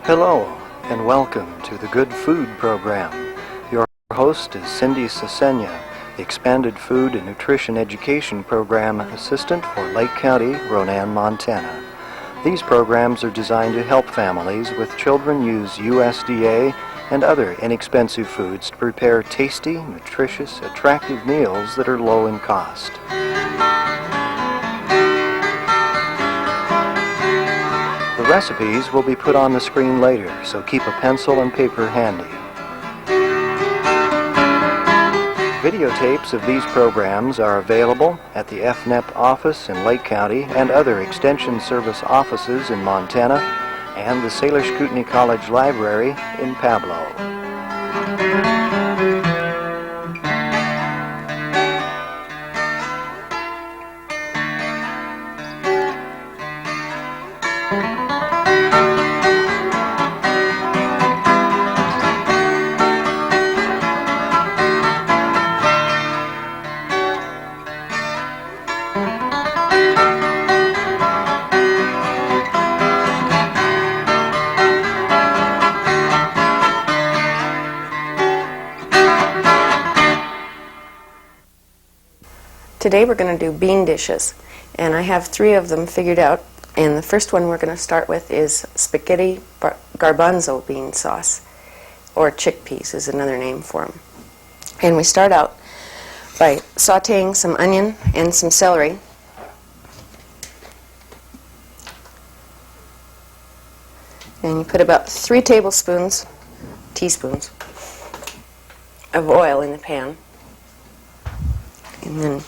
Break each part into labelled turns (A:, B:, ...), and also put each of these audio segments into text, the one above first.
A: Hello, and welcome to the Good Food Program. Your host is Cindy Cesena, the Expanded Food and Nutrition Education Program Assistant for Lake County, Ronan, Montana. These programs are designed to help families with children use USDA and other inexpensive foods to prepare tasty, nutritious, attractive meals that are low in cost. The recipes will be put on the screen later, so keep a pencil and paper handy. Videotapes of these programs are available at the FNEP office in Lake County and other Extension Service offices in Montana and the Salish Kootenai College Library in Pablo.
B: Today we're going to do bean dishes, and I have 3 of them figured out, and the first one we're going to start with is spaghetti garbanzo bean sauce, or chickpeas is another name for them. And we start out by sauteing some onion and some celery. And you put about 3 teaspoons of oil in the pan, and then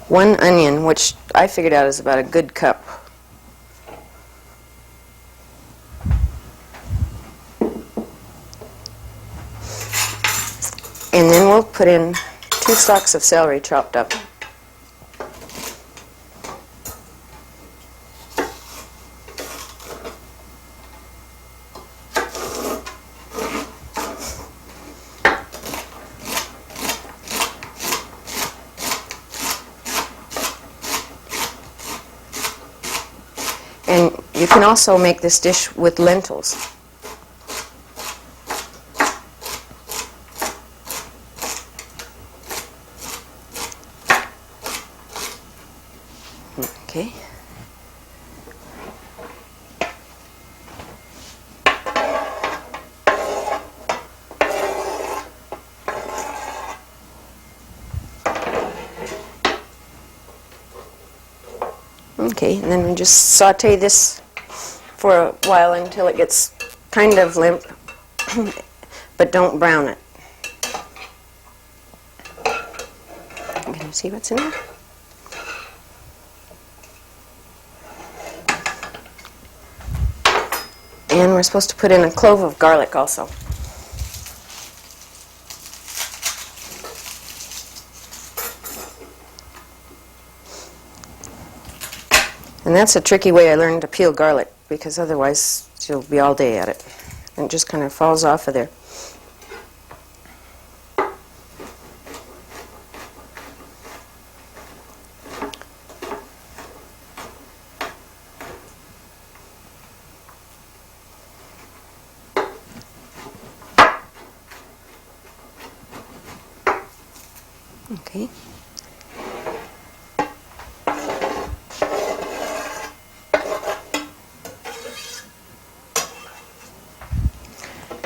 B: 1 onion, which I figured out is about a good cup. And then we'll put in 2 stalks of celery chopped up. And you can also make this dish with lentils. Okay. Okay, and then we just saute this for a while until it gets kind of limp, but don't brown it. Can you see what's in there? And we're supposed to put in a clove of garlic also. And that's a tricky way I learned to peel garlic, because otherwise you'll be all day at it. And it just kind of falls off of there. Okay.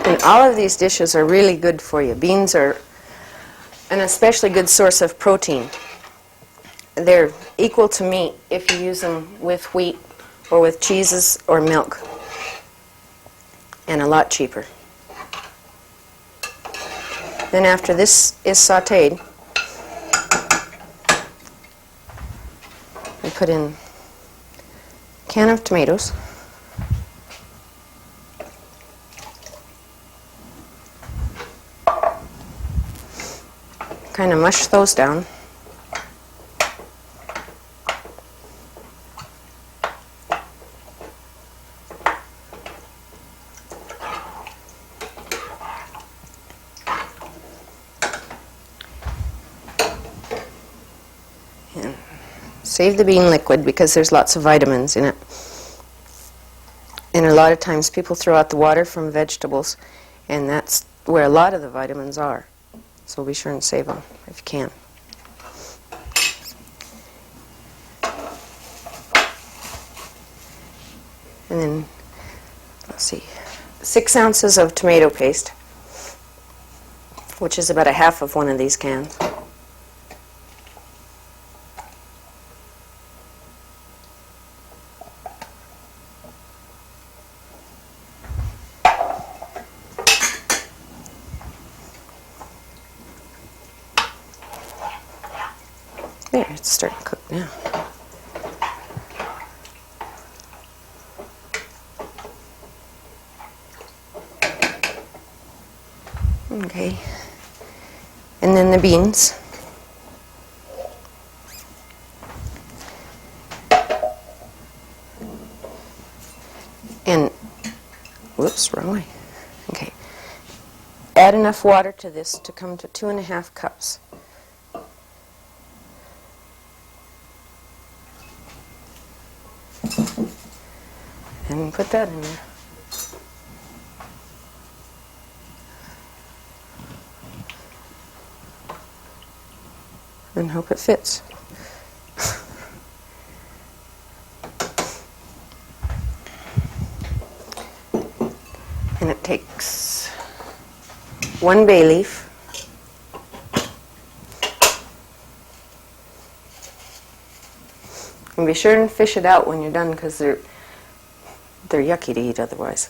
B: And all of these dishes are really good for you. Beans are an especially good source of protein. They're equal to meat if you use them with wheat or with cheeses or milk, and a lot cheaper. Then after this is sauteed, we put in a can of tomatoes, kind of mush those down. Save the bean liquid because there's lots of vitamins in it. And a lot of times people throw out the water from vegetables, and that's where a lot of the vitamins are. So be sure and save them if you can. And then, let's see, 6 ounces of tomato paste, which is about a half of one of these cans. There, it's starting to cook now. Okay, and then the beans. And, whoops, wrong way. Okay, add enough water to this to come to 2.5 cups. And put that in there. And hope it fits. And it takes 1 bay leaf, and be sure and fish it out when you're done because they're yucky to eat otherwise.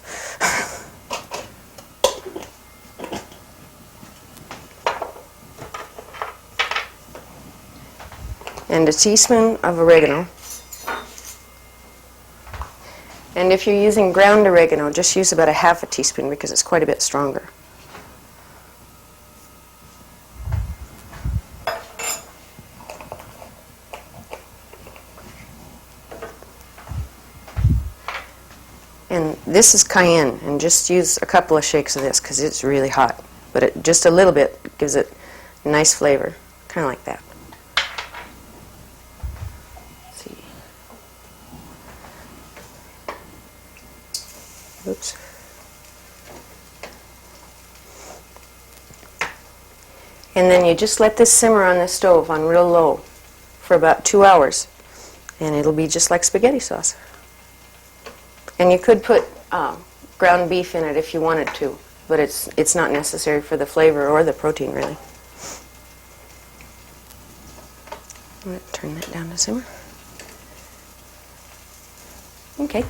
B: And a teaspoon of oregano. And if you're using ground oregano, just use about a half a teaspoon because it's quite a bit stronger. And this is cayenne, and just use a couple of shakes of this because it's really hot. But just a little bit gives it a nice flavor, kind of like that. Oops. And then you just let this simmer on the stove on real low for about 2 hours, and it'll be just like spaghetti sauce. And you could put ground beef in it if you wanted to, but it's not necessary for the flavor or the protein, really. I'm going to turn that down to simmer. Okay.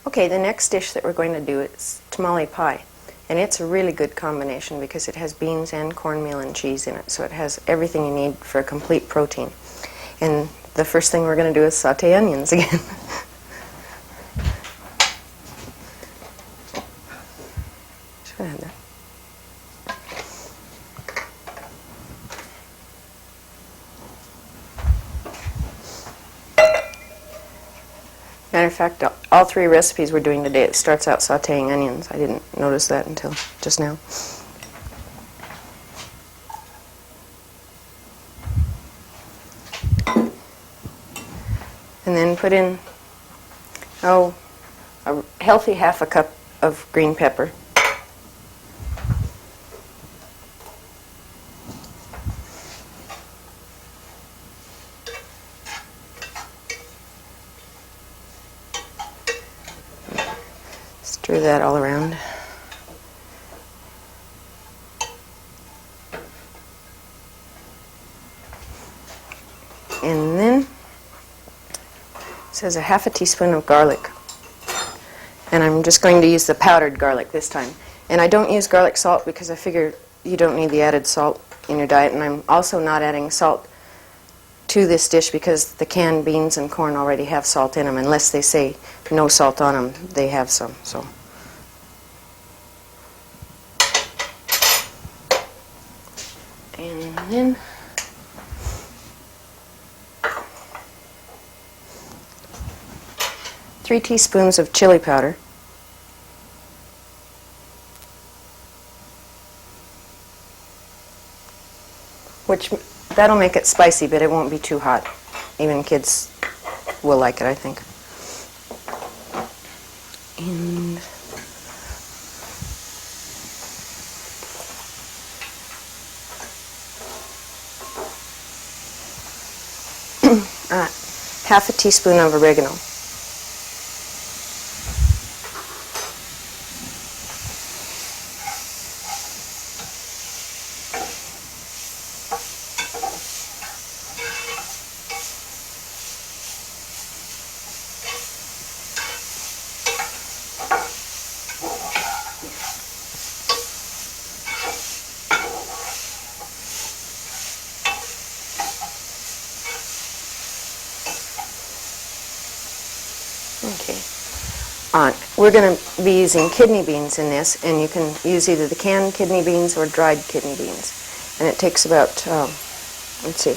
B: Okay, the next dish that we're going to do is tamale pie. And it's a really good combination because it has beans and cornmeal and cheese in it. So it has everything you need for a complete protein. And the first thing we're going to do is saute onions again. Should I have that? Matter of fact, all 3 recipes we're doing today, it starts out sauteing onions. I didn't notice that until just now. And then put in, a healthy half a cup of green pepper. that all around. And then it says a half a teaspoon of garlic. And I'm just going to use the powdered garlic this time. And I don't use garlic salt because I figure you don't need the added salt in your diet. And I'm also not adding salt to this dish because the canned beans and corn already have salt in them. Unless they say no salt on them, they have some. So. And then 3 teaspoons of chili powder. Which, that'll make it spicy, but it won't be too hot. Even kids will like it, I think. And half a teaspoon of oregano. Okay. We're going to be using kidney beans in this, and you can use either the canned kidney beans or dried kidney beans. And it takes about, let's see,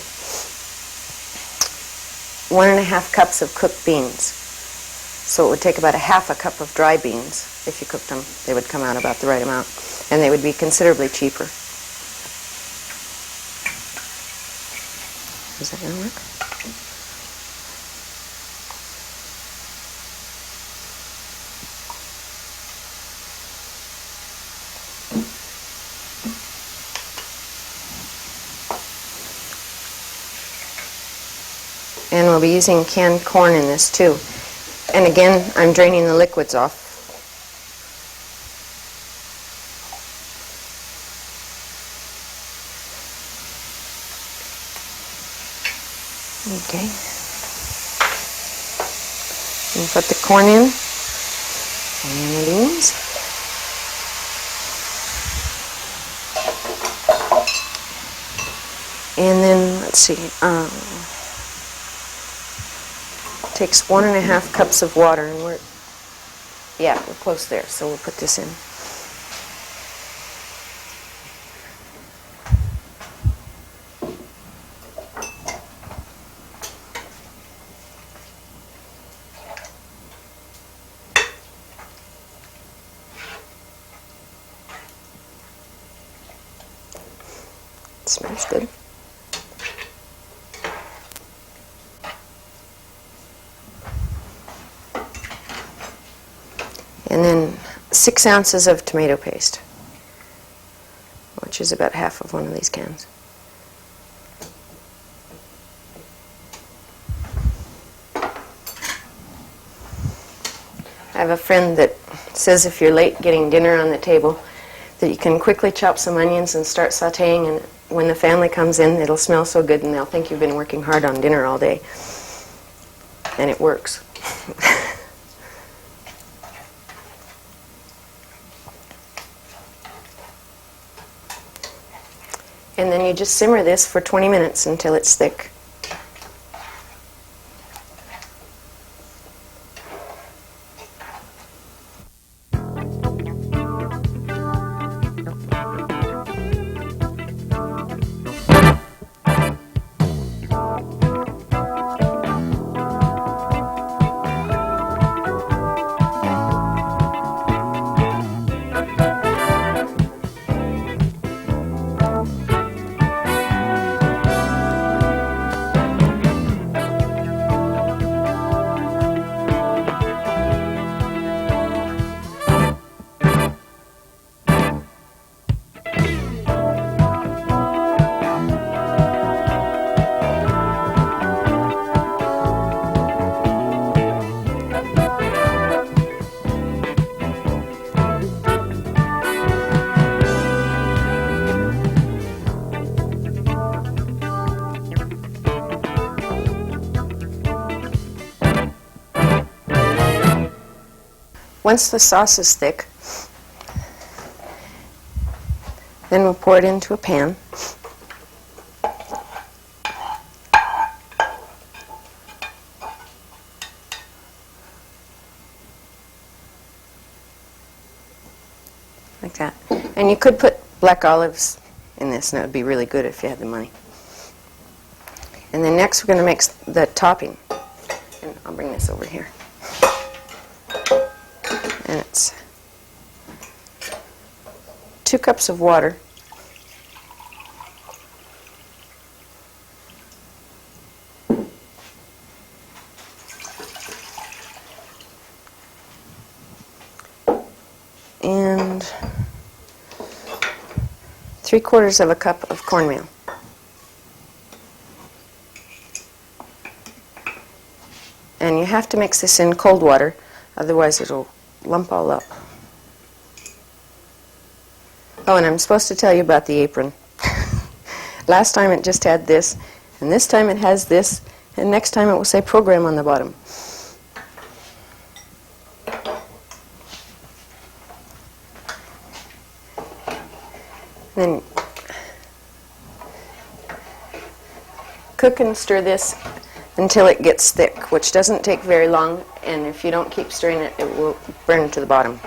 B: 1.5 cups of cooked beans. So it would take about a half a cup of dry beans. If you cooked them, they would come out about the right amount. And they would be considerably cheaper. Is that going to work? And we'll be using canned corn in this too. And again, I'm draining the liquids off. Okay. And put the corn in and the beans. And then, let's see, takes 1.5 cups of water, and we're close there, so we'll put this in. It smells good. And then 6 ounces of tomato paste, which is about half of one of these cans. I have a friend that says if you're late getting dinner on the table, that you can quickly chop some onions and start sauteing, and when the family comes in, it'll smell so good and they'll think you've been working hard on dinner all day. And it works. And then you just simmer this for 20 minutes until it's thick. Once the sauce is thick, then we'll pour it into a pan. Like that. And you could put black olives in this, and it would be really good if you had the money. And then next we're going to make the topping. And I'll bring this over here. And it's 2 cups of water. And 3/4 of a cup of cornmeal. And you have to mix this in cold water, otherwise it'll lump all up. Oh, and I'm supposed to tell you about the apron. Last time it just had this, and this time it has this, and next time it will say program on the bottom. Then cook and stir this until it gets thick, which doesn't take very long, and if you don't keep stirring it, it will burn to the bottom.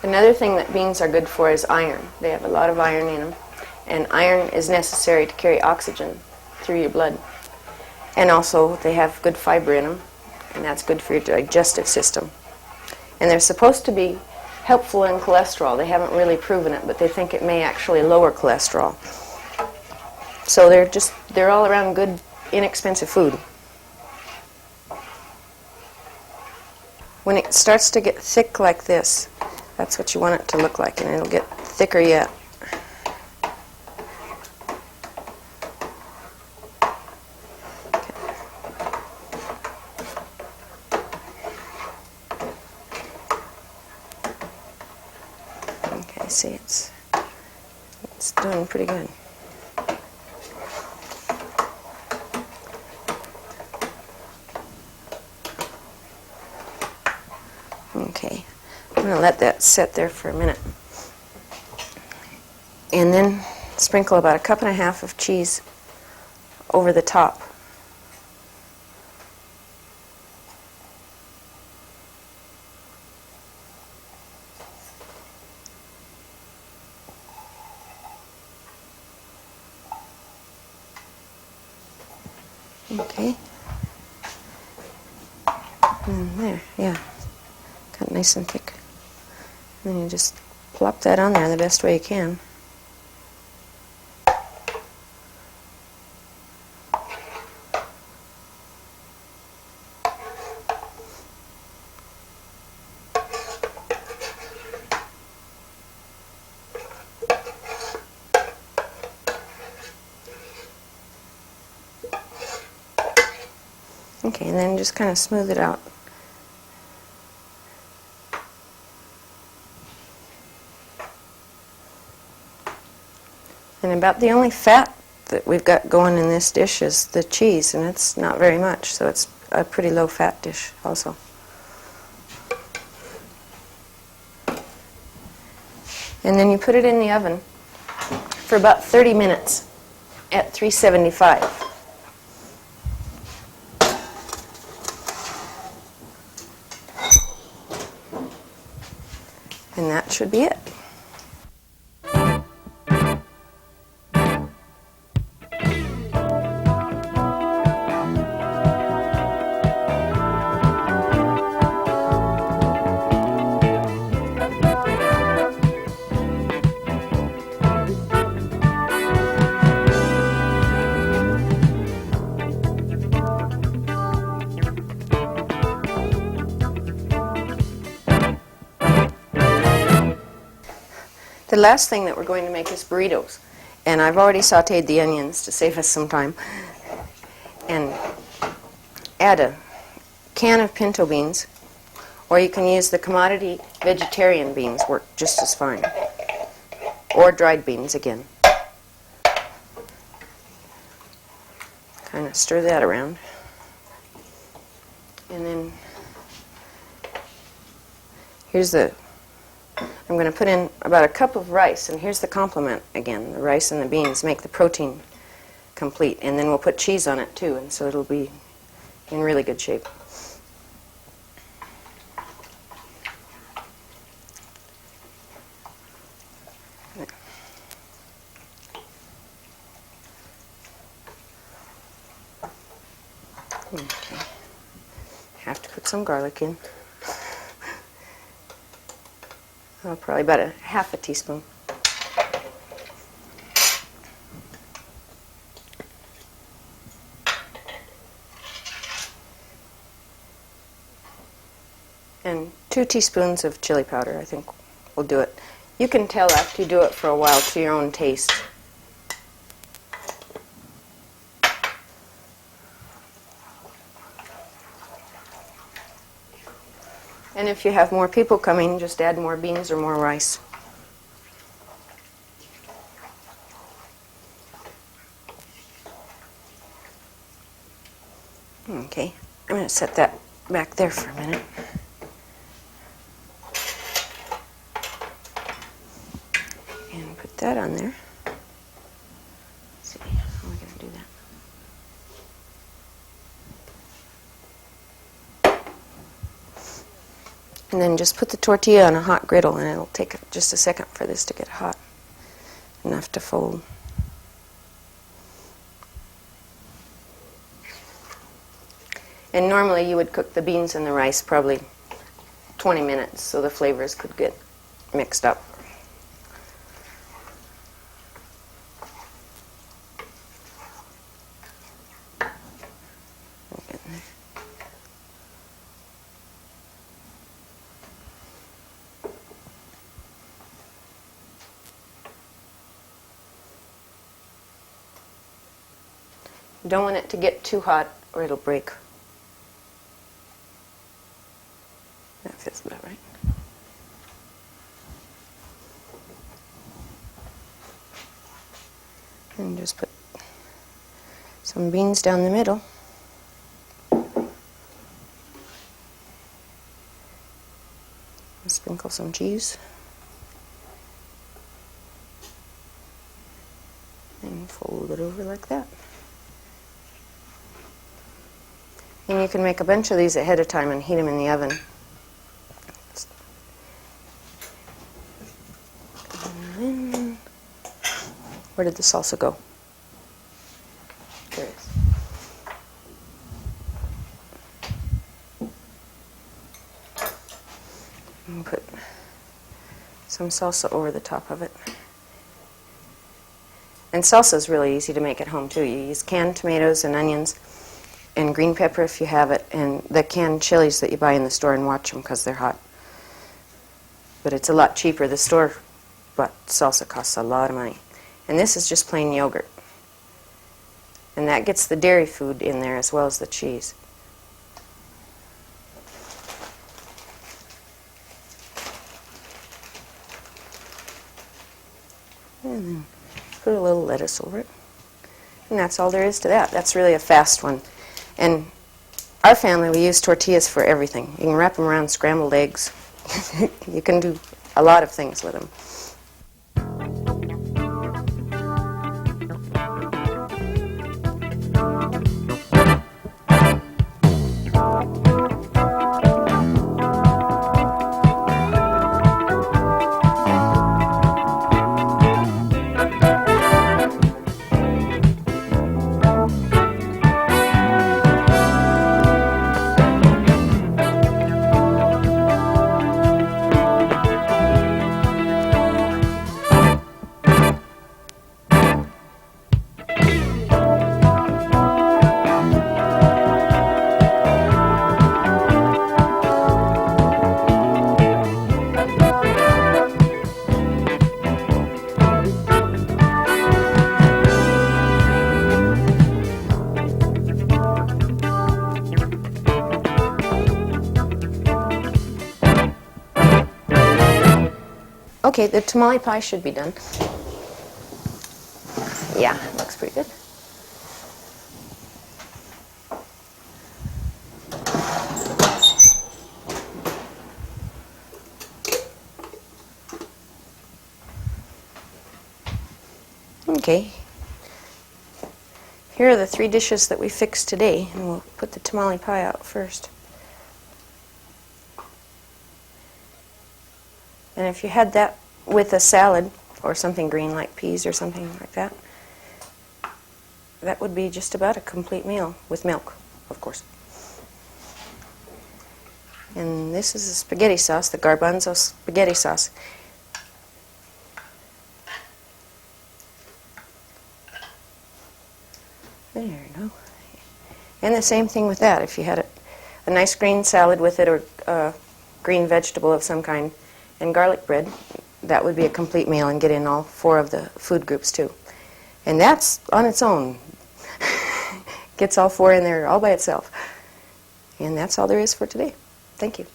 B: Another thing that beans are good for is iron. They have a lot of iron in them, and iron is necessary to carry oxygen through your blood. And also, they have good fiber in them, and that's good for your digestive system. And they're supposed to be helpful in cholesterol. They haven't really proven it, but they think it may actually lower cholesterol. So they're all around good, inexpensive food. When it starts to get thick like this, that's what you want it to look like, and it'll get thicker yet. Okay, see, it's doing pretty good. Okay, I'm going to let that sit there for a minute. And then sprinkle about 1.5 cups of cheese over the top. Okay. And there, yeah. Got nice and thick. And then you just plop that on there the best way you can. Okay, and then just kind of smooth it out. And about the only fat that we've got going in this dish is the cheese, and it's not very much, so it's a pretty low fat dish also. And then you put it in the oven for about 30 minutes at 375. And that should be it. The last thing that we're going to make is burritos. And I've already sauteed the onions to save us some time. And add a can of pinto beans, or you can use the commodity vegetarian beans, work just as fine. Or dried beans again. kind of stir that around. And then I'm going to put in about a cup of rice, and here's the complement again. The rice and the beans make the protein complete, and then we'll put cheese on it too, and so it'll be in really good shape. Okay. Have to put some garlic in. Oh, probably about a half a teaspoon. And 2 teaspoons of chili powder, I think will do it. You can tell after you do it for a while to your own taste. And if you have more people coming, just add more beans or more rice. Okay, I'm going to set that back there for a minute. And put that on there. Let's see, how are we going to do that? And then just put the tortilla on a hot griddle, and it'll take just a second for this to get hot enough to fold. And normally you would cook the beans and the rice probably 20 minutes so the flavors could get mixed up. You don't want it to get too hot or it'll break. That feels about right. And just put some beans down the middle. Sprinkle some cheese. And fold it over like that. And you can make a bunch of these ahead of time and heat them in the oven. And then, where did the salsa go? There it is. And put some salsa over the top of it. And salsa is really easy to make at home too. You use canned tomatoes and onions and green pepper if you have it, and the canned chilies that you buy in the store, and watch them because they're hot. But it's a lot cheaper. The store but salsa costs a lot of money. And this is just plain yogurt. And that gets the dairy food in there as well as the cheese. And then put a little lettuce over it. And that's all there is to that. That's really a fast one. And our family, we use tortillas for everything. You can wrap them around scrambled eggs. You can do a lot of things with them. Okay, the tamale pie should be done. Yeah, looks pretty good. Okay. Here are the 3 dishes that we fixed today, and we'll put the tamale pie out first. And if you had that with a salad or something green like peas or something like that, that would be just about a complete meal with milk, of course. And this is the spaghetti sauce, the garbanzo spaghetti sauce. There you go. And the same thing with that. If you had a nice green salad with it, or a green vegetable of some kind, and garlic bread, that would be a complete meal and get in all 4 of the food groups too. And that's on its own. Gets all 4 in there all by itself. And that's all there is for today. Thank you.